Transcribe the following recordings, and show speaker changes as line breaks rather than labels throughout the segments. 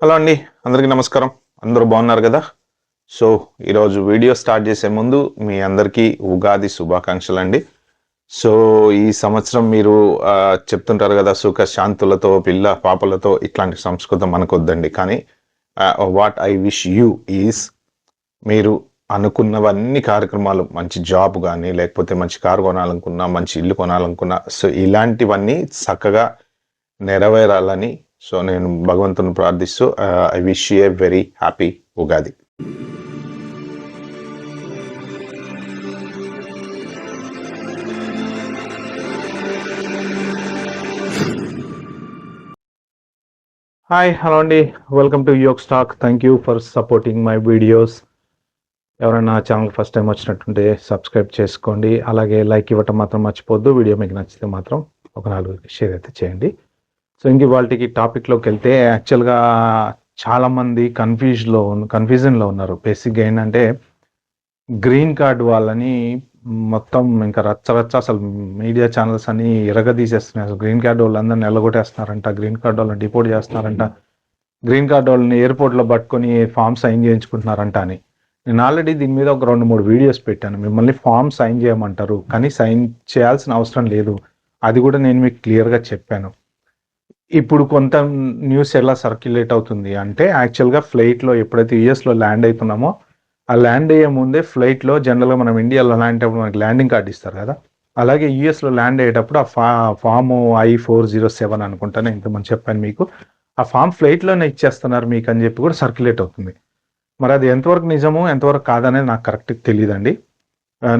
Hello అండి, అందరికీ నమస్కారం. అందరూ బాగున్నారు కదా? సో ఈరోజు వీడియో స్టార్ట్ చేసే ముందు మీ అందరికీ ఉగాది శుభాకాంక్షలు అండి. సో ఈ సంవత్సరం మీరు చెప్తుంటారు కదా, సుఖ శాంతులతో పిల్ల పాపలతో ఇట్లాంటి సంస్కృతం మనకు వద్దండి. కానీ what I wish you is మీరు అనుకున్నవన్నీ కార్యక్రమాలు, మంచి జాబ్ కానీ లేకపోతే మంచి కారు కొనాలనుకున్నా, మంచి ఇల్లు కొనాలనుకున్నా, సో ఇలాంటివన్నీ చక్కగా నెరవేరాలని సో నేను భగవంతుని ప్రార్థిస్తూ I wish you a very happy Ugadi. Hi, hello అండి, welcome to Yog stack. Thank you for supporting my videos. ఎవరైనా ఛానల్ ఫస్ట్ టైం వచ్చినట్టుంటే సబ్స్క్రైబ్ చేసుకోండి. అలాగే లైక్ ఇవ్వటం మాత్రం మర్చిపోద్దు. వీడియో మీకు నచ్చితే మాత్రం ఒక 4 షేర్ అయితే చేయండి. సో ఇంక వాళ్ళకి టాపిక్లోకి వెళ్తే, యాక్చువల్గా చాలామంది కన్ఫ్యూజన్లో ఉన్నారు. బేసిక్గా ఏంటంటే గ్రీన్ కార్డ్ వాళ్ళని మొత్తం ఇంకా రచ్చ అసలు మీడియా ఛానల్స్ అని ఎరగదీసేస్తున్నాయి. అసలు గ్రీన్ కార్డ్ వాళ్ళందరినీ ఎల్లగొట్టేస్తున్నారంట, గ్రీన్ కార్డ్ వాళ్ళని డిపోర్ట్ చేస్తున్నారంట, గ్రీన్ కార్డ్ వాళ్ళని ఎయిర్పోర్ట్లో పట్టుకొని ఫామ్ సైన్ చేయించుకుంటున్నారంట అని. నేను ఆల్రెడీ దీని మీద ఒక 2-3 వీడియోస్ పెట్టాను. మిమ్మల్ని ఫామ్ సైన్ చేయమంటారు, కానీ సైన్ చేయాల్సిన అవసరం లేదు. అది కూడా నేను మీకు క్లియర్గా చెప్పాను. ఇప్పుడు కొంత న్యూస్ ఎలా సర్క్యులేట్ అవుతుంది అంటే, యాక్చువల్గా ఫ్లైట్లో ఎప్పుడైతే యూఎస్లో ల్యాండ్ అవుతున్నామో, ఆ ల్యాండ్ అయ్యే ముందే ఫ్లైట్లో జనరల్గా మనం ఇండియాలో ల్యాండ్ అయ్యేటప్పుడు మనకి ల్యాండింగ్ కార్డ్ ఇస్తారు కదా, అలాగే యూఎస్లో ల్యాండ్ అయ్యేటప్పుడు ఆ ఫామ్ I-407 అనుకుంటాను, ఇంతమంది చెప్పాను మీకు. ఆ ఫామ్ ఫ్లైట్లోనే ఇచ్చేస్తున్నారు మీకు అని చెప్పి కూడా సర్క్యులేట్ అవుతుంది. మరి అది ఎంతవరకు నిజము ఎంతవరకు కాదనేది నాకు కరెక్ట్గా తెలియదండి.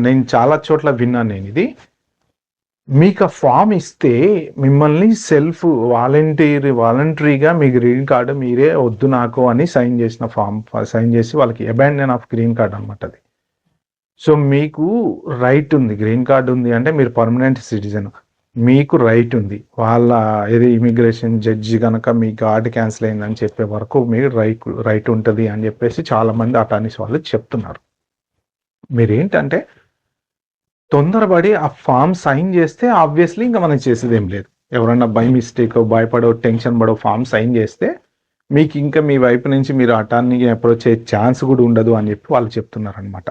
నేను చాలా చోట్ల విన్నాను నేను ఇది. మీకు ఆ ఫామ్ ఇస్తే మిమ్మల్ని సెల్ఫ్ వాలంటరీగా మీ గ్రీన్ కార్డు మీరే వద్దు నాకు అని సైన్ చేసిన ఫామ్ సైన్ చేసి వాళ్ళకి అబాండన్ ఆఫ్ గ్రీన్ కార్డ్ అనమాట అది. సో మీకు రైట్ ఉంది, గ్రీన్ కార్డు ఉంది అంటే మీరు పర్మనెంట్ సిటిజన్, మీకు రైట్ ఉంది. వాళ్ళ ఏది ఇమిగ్రేషన్ జడ్జి కనుక మీ కార్డు క్యాన్సిల్ అయిందని చెప్పే వరకు మీకు రైట్ ఉంటుంది అని చెప్పేసి చాలామంది అటార్నీస్ వాళ్ళు చెప్తున్నారు. మీరేంటంటే తొందరపడి ఆ ఫామ్ సైన్ చేస్తే ఆబ్వియస్లీ ఇంకా మనం చేసేది ఏం లేదు. ఎవరన్నా బై మిస్టేక్ భయపడో టెన్షన్ పడో ఫామ్ సైన్ చేస్తే మీకు ఇంకా మీ వైపు నుంచి మీరు అటార్నీకి అప్రోచ్ అయ్యే ఛాన్స్ కూడా ఉండదు అని చెప్పి వాళ్ళు చెప్తున్నారనమాట.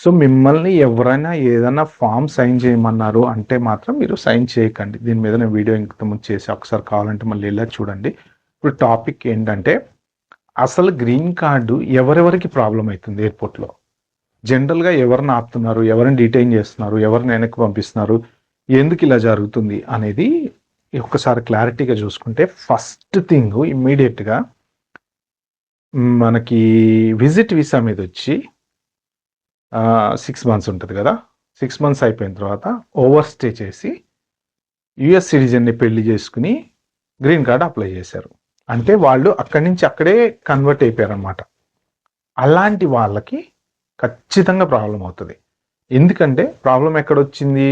సో మిమ్మల్ని ఎవరైనా ఏదైనా ఫామ్ సైన్ చేయమన్నారు అంటే మాత్రం మీరు సైన్ చేయకండి. దీని మీద నేను వీడియో ఇంతకుముందు చేసి ఒకసారి కావాలంటే మళ్ళీ వెళ్ళా చూడండి. ఇప్పుడు టాపిక్ ఏంటంటే, అసలు గ్రీన్ కార్డు ఎవరెవరికి ప్రాబ్లం అవుతుంది ఎయిర్పోర్ట్లో, జనరల్గా ఎవరిని ఆపుతున్నారు, ఎవరిని డిటైన్ చేస్తున్నారు, ఎవరిని వెనక్కి పంపిస్తున్నారు, ఎందుకు ఇలా జరుగుతుంది అనేది ఒక్కసారి క్లారిటీగా చూసుకుంటే, ఫస్ట్ థింగ్ ఇమ్మీడియట్గా మనకి విజిట్ వీసా మీద వచ్చి 6 months ఉంటుంది కదా, 6 months అయిపోయిన తర్వాత ఓవర్ స్టే చేసి యుఎస్ సిటిజన్ని పెళ్లి చేసుకుని గ్రీన్ కార్డ్ అప్లై చేశారు అంటే వాళ్ళు అక్కడి నుంచి అక్కడే కన్వర్ట్ అయిపోయారు అనమాట. అలాంటి వాళ్ళకి ఖచ్చితంగా ప్రాబ్లం అవుతుంది. ఎందుకంటే ప్రాబ్లం ఎక్కడొచ్చింది,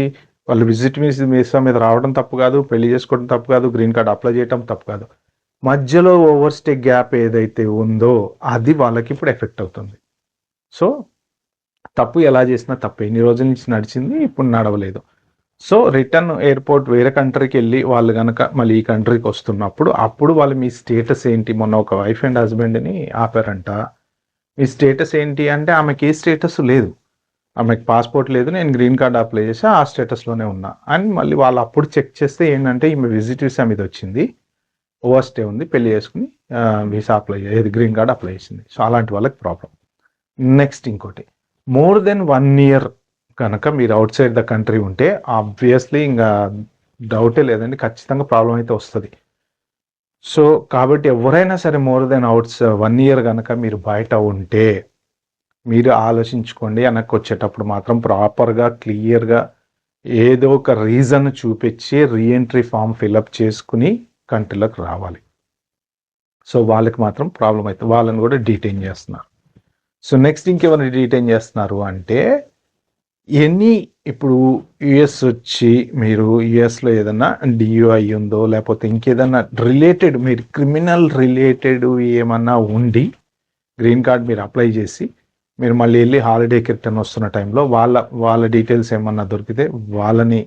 వాళ్ళు విజిట్ వీసా మీద రావడం తప్పు కాదు, పెళ్లి చేసుకోవడం తప్పు కాదు, గ్రీన్ కార్డ్ అప్లై చేయడం తప్పు కాదు. మధ్యలో ఓవర్ స్టే గ్యాప్ ఏదైతే ఉందో అది వాళ్ళకి ఇప్పుడు ఎఫెక్ట్ అవుతుంది. సో తప్పు ఎలా చేసినా తప్పు, ఎన్ని రోజుల నుంచి నడిచింది ఇప్పుడు నడవలేదు. సో రిటర్న్ ఎయిర్పోర్ట్ వేరే కంట్రీకి వెళ్ళి వాళ్ళు కనుక మళ్ళీ ఈ కంట్రీకి వస్తున్నప్పుడు అప్పుడు వాళ్ళు మీ స్టేటస్ ఏంటి, మొన్న ఒక వైఫ్ అండ్ హస్బెండ్ని ఆపారంట, మీ స్టేటస్ ఏంటి అంటే ఆమెకి ఏ స్టేటస్ లేదు, ఆమెకి పాస్పోర్ట్ లేదు, నేను గ్రీన్ కార్డ్ అప్లై చేసి ఆ స్టేటస్లోనే ఉన్నా అని మళ్ళీ వాళ్ళు అప్పుడు చెక్ చేస్తే ఏంటంటే ఈమె విజిట్ వీసా మీద వచ్చింది, ఓవర్ స్టే ఉంది, పెళ్లి చేసుకుని వీసా అప్లై ఏది గ్రీన్ కార్డ్ అప్లై చేసింది. సో అలాంటి వాళ్ళకి ప్రాబ్లం. నెక్స్ట్ ఇంకోటి, మోర్ దెన్ 1 year కనుక మీరు అవుట్ సైడ్ ద కంట్రీ ఉంటే ఆబ్వియస్లీ ఇంకా డౌటే లేదండి, ఖచ్చితంగా ప్రాబ్లం అయితే వస్తుంది. సో కాబట్టి ఎవరైనా సరే మోర్ దెన్ 1 year కనుక మీరు బయట ఉంటే మీరు ఆలోచించుకోండి. వెనక్కి వచ్చేటప్పుడు మాత్రం ప్రాపర్గా క్లియర్గా ఏదో ఒక రీజన్ చూపించి రీఎంట్రీ ఫామ్ ఫిల్అప్ చేసుకుని కంట్రీలోకి రావాలి. సో వాళ్ళకి మాత్రం ప్రాబ్లం అవుతుంది, వాళ్ళని కూడా డీటైన్ చేస్తున్నారు. సో నెక్స్ట్ ఇంకెవరిని డీటైన్ చేస్తున్నారు అంటే, ఇప్పుడు యుఎస్ వచ్చి మీరు యుఎస్లో ఏదన్నా డియూఐ ఉందో లేకపోతే ఇంకేదన్నా రిలేటెడ్ మీరు క్రిమినల్ రిలేటెడ్ ఏమన్నా ఉండి గ్రీన్ కార్డ్ మీరు అప్లై చేసి మీరు మళ్ళీ వెళ్ళి హాలిడేకి రిటర్న్ వస్తున్న టైంలో వాళ్ళ డీటెయిల్స్ ఏమన్నా దొరికితే వాళ్ళని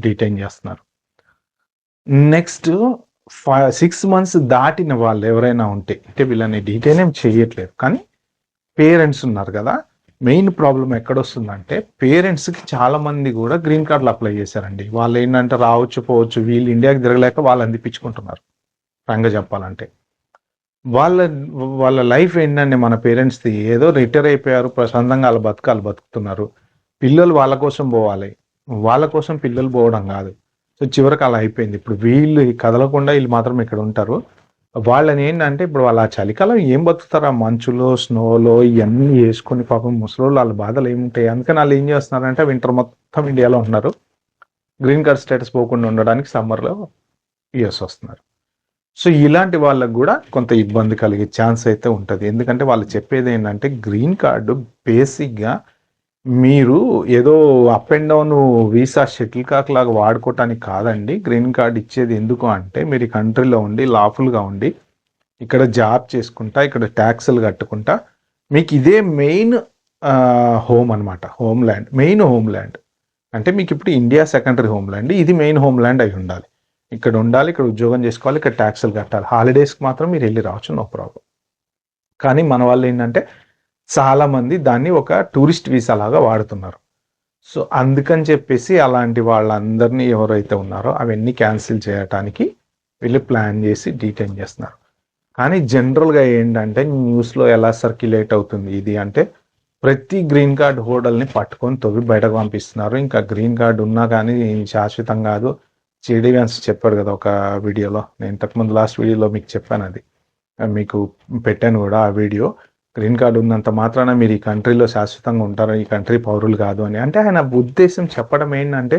డీటైన్ చేస్తున్నారు. నెక్స్ట్ 6 months దాటిన వాళ్ళు ఎవరైనా ఉంటే, అంటే వీళ్ళని డీటెయిల్ ఏం చేయట్లేదు, కానీ పేరెంట్స్ ఉన్నారు కదా, మెయిన్ ప్రాబ్లం ఎక్కడొస్తుందంటే పేరెంట్స్కి చాలా మంది కూడా గ్రీన్ కార్డులు అప్లై చేశారండి. వాళ్ళు ఏంటంటే రావచ్చు పోవచ్చు, వీళ్ళు ఇండియాకి తిరగలేక వాళ్ళు అందిపించుకుంటున్నారు. ఫ్రాంక్గా చెప్పాలంటే వాళ్ళ వాళ్ళ లైఫ్ ఏంటంటే మన పేరెంట్స్ది ఏదో రిటైర్ అయిపోయారు, ప్రశాంతంగా వాళ్ళ బతుకాలు బతుకుతున్నారు. పిల్లలు వాళ్ళ కోసం పోవాలి, వాళ్ళ కోసం పిల్లలు పోవడం కాదు. సో చివరికి అలా అయిపోయింది. ఇప్పుడు వీళ్ళు కదలకుండా వీళ్ళు మాత్రం ఇక్కడ ఉంటారు. వాళ్ళని ఏంటంటే ఇప్పుడు వాళ్ళ చలికాలం ఏం బతుకుతారు, ఆ మంచులో స్నోలో ఇవన్నీ వేసుకొని పాపం ముసలోళ్ళు వాళ్ళ బాధలు ఏముంటాయి. అందుకని వాళ్ళు ఏం చేస్తున్నారంటే వింటర్ మొత్తం ఇండియాలో ఉన్నారు, గ్రీన్ కార్డ్ స్టేటస్ పోకుండా ఉండడానికి సమ్మర్లో యూఎస్ వస్తున్నారు. సో ఇలాంటి వాళ్ళకు కూడా కొంత ఇబ్బంది కలిగే ఛాన్స్ అయితే ఉంటుంది. ఎందుకంటే వాళ్ళు చెప్పేది ఏంటంటే గ్రీన్ కార్డు బేసిక్గా మీరు ఏదో up and down visa shuttlecock లాగా వాడుకోవటానికి కాదండి. గ్రీన్ కార్డ్ ఇచ్చేది ఎందుకు అంటే మీరు ఈ కంట్రీలో ఉండి లాఫుల్గా ఉండి ఇక్కడ జాబ్ చేసుకుంటా, ఇక్కడ ట్యాక్సులు కట్టుకుంటా, మీకు ఇదే మెయిన్ హోమ్ అనమాట, home land, main home land. అంటే మీకు ఇప్పుడు ఇండియా సెకండరీ హోమ్ ల్యాండ్, ఇది మెయిన్ హోమ్ ల్యాండ్ అయి ఉండాలి. ఇక్కడ ఉండాలి, ఇక్కడ ఉద్యోగం చేసుకోవాలి, ఇక్కడ ట్యాక్సులు కట్టాలి, హాలిడేస్కి మాత్రం మీరు వెళ్ళి రావచ్చు, నో ప్రాబ్లం. కానీ మన వాళ్ళు ఏంటంటే చాలామంది దాన్ని ఒక టూరిస్ట్ వీసా లాగా వాడుతున్నారు. సో అందుకని చెప్పేసి అలాంటి వాళ్ళందరినీ ఎవరైతే ఉన్నారో అవన్నీ క్యాన్సిల్ చేయడానికి వీళ్ళు ప్లాన్ చేసి డీటైన్ చేస్తున్నారు. కానీ జనరల్గా ఏంటంటే న్యూస్లో ఎలా సర్క్యులేట్ అవుతుంది ఇది అంటే ప్రతి గ్రీన్ కార్డ్ హోల్డర్ని పట్టుకొని తవ్వి బయటకు పంపిస్తున్నారు. ఇంకా గ్రీన్ కార్డ్ ఉన్నా కానీ శాశ్వతం కాదు. జేడీ వ్యాన్స్ చెప్పాడు కదా ఒక వీడియోలో, నేను ఇంతకుముందు లాస్ట్ వీడియోలో మీకు చెప్పాను, అది మీకు పెట్టాను కూడా ఆ వీడియో. గ్రీన్ కార్డు ఉన్నంత మాత్రాన మీరు ఈ కంట్రీలో శాశ్వతంగా ఉంటారు, ఈ కంట్రీ పౌరులు కాదు అని. అంటే ఆయన ఉద్దేశం చెప్పడం ఏంటంటే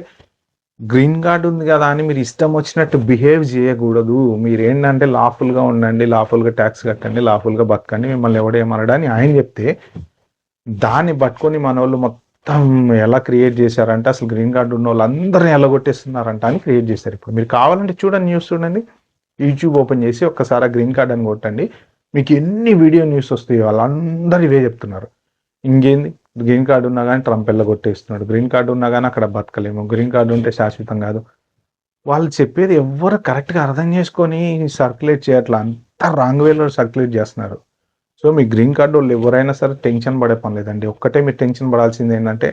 గ్రీన్ కార్డు ఉంది కదా అని మీరు ఇష్టం వచ్చినట్టు బిహేవ్ చేయకూడదు. మీరు ఏంటంటే లాఫుల్గా ఉండండి, లాఫుల్గా ట్యాక్స్ కట్టండి, లాఫుల్గా బతకండి, మిమ్మల్ని ఎవడేమనడని ఆయన చెప్తే దాన్ని పట్టుకొని మన వాళ్ళు మొత్తం ఎలా క్రియేట్ చేశారంటే అసలు గ్రీన్ కార్డు ఉన్న వాళ్ళు అందరిని ఎలాగొట్టేస్తున్నారంట అని క్రియేట్ చేశారు. ఇప్పుడు మీరు కావాలంటే చూడండి, న్యూస్ చూడండి, యూట్యూబ్ ఓపెన్ చేసి ఒక్కసారి గ్రీన్ కార్డ్ అని కొట్టండి, మీకు ఎన్ని వీడియో న్యూస్ వస్తాయో వాళ్ళందరూ ఇవే చెప్తున్నారు. ఇంకేంది, గ్రీన్ కార్డు ఉన్నా కానీ ట్రంప్ వెళ్ళగొట్టేస్తున్నాడు, గ్రీన్ కార్డు ఉన్నా కానీ అక్కడ బతకలేము, గ్రీన్ కార్డు ఉంటే శాశ్వతం కాదు. వాళ్ళు చెప్పేది ఎవ్వరు కరెక్ట్గా అర్థం చేసుకొని సర్క్యులేట్ చేయట్లా, అంతా రాంగ్ వేలో సర్క్యులేట్ చేస్తున్నారు. సో మీ గ్రీన్ కార్డు వాళ్ళు ఎవరైనా సరే టెన్షన్ పడే పని లేదండి. ఒక్కటే మీరు టెన్షన్ పడాల్సింది ఏంటంటే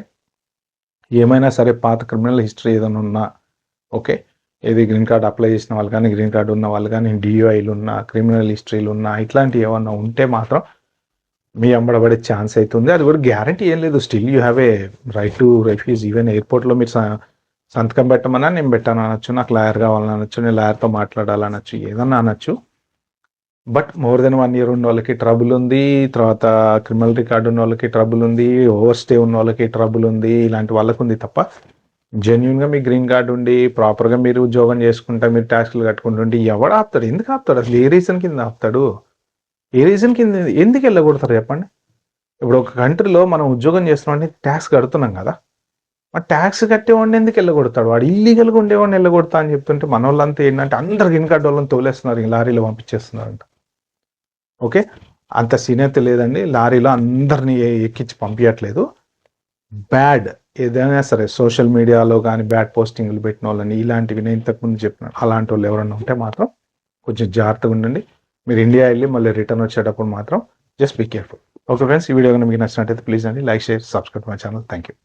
ఏమైనా సరే పాత క్రిమినల్ హిస్టరీ ఏదైనా ఉన్నా ఓకే, ఏది గ్రీన్ కార్డ్ అప్లై చేసిన వాళ్ళు కానీ గ్రీన్ కార్డు ఉన్న వాళ్ళు కానీ డియూఐలు ఉన్నా క్రిమినల్ హిస్టరీలు ఉన్నా ఇట్లాంటివి ఏమన్నా ఉంటే మాత్రం మీ అమ్మడబడే ఛాన్స్ అవుతుంది. అది కూడా గ్యారంటీ ఏం లేదు. Still you have a right to refuse. Even ఎయిర్పోర్ట్లో మీరు సంతకం పెట్టమన్నా నేను పెట్టాను అనొచ్చు, నాకు లాయర్ కావాలని అనొచ్చు, నేను లాయర్తో మాట్లాడాలనొచ్చు, ఏదన్నా అనొచ్చు. బట్ మోర్ దెన్ 1 year ఉన్న వాళ్ళకి ట్రబుల్ ఉంది, తర్వాత క్రిమినల్ రికార్డు ఉన్న వాళ్ళకి ట్రబుల్ ఉంది, ఓవర్ స్టే ఉన్న వాళ్ళకి ట్రబుల్ ఉంది, ఇలాంటి వాళ్ళకు ఉంది తప్ప జెన్యున్గా మీ గ్రీన్ కార్డు ఉండి ప్రాపర్గా మీరు ఉద్యోగం చేసుకుంటా మీరు ట్యాక్స్లు కట్టుకుంటుంటే ఎవడు ఆపుతాడు? ఎందుకు ఆపుతాడు? అసలు ఏ రీజన్ కింద ఆపుతాడు? ఏ రీజన్ కింద ఎందుకు వెళ్ళకూడతారు చెప్పండి? ఇప్పుడు ఒక కంట్రీలో మనం ఉద్యోగం చేస్తున్నాం ట్యాక్స్ కడుతున్నాం కదా, మరి ట్యాక్స్ కట్టేవాడిని ఎందుకు వెళ్ళగొడతాడు? వాడు ఇల్లీగల్గా ఉండేవాడిని వెళ్ళగొడతా అని చెప్తుంటే మన వాళ్ళంతా ఏంటంటే అందరు గ్రీన్ కార్డు వాళ్ళని తోలేస్తున్నారు, లారీలో పంపించేస్తున్నారంట. ఓకే, అంత సీనియర్ లేదండి, లారీలో అందరినీ ఎక్కించి పంపించట్లేదు. బ్యాడ్ ఏదైనా సరే సోషల్ మీడియాలో కానీ బ్యాడ్ పోస్టింగ్లు పెట్టిన వాళ్ళని ఇలాంటివి నేను ఇంతకుముందు చెప్పినాను, అలాంటి వాళ్ళు ఎవరైనా ఉంటే మాత్రం కొంచెం జాగ్రత్తగా ఉండండి. మీరు ఇండియా వెళ్ళి మళ్ళీ రిటర్న్ వచ్చేటప్పుడు మాత్రం just be careful. Okay friends, ఈ వీడియో కనుక మీకు నచ్చినట్టయితే ప్లీజ్ అండి like, share, subscribe my channel. Thank you.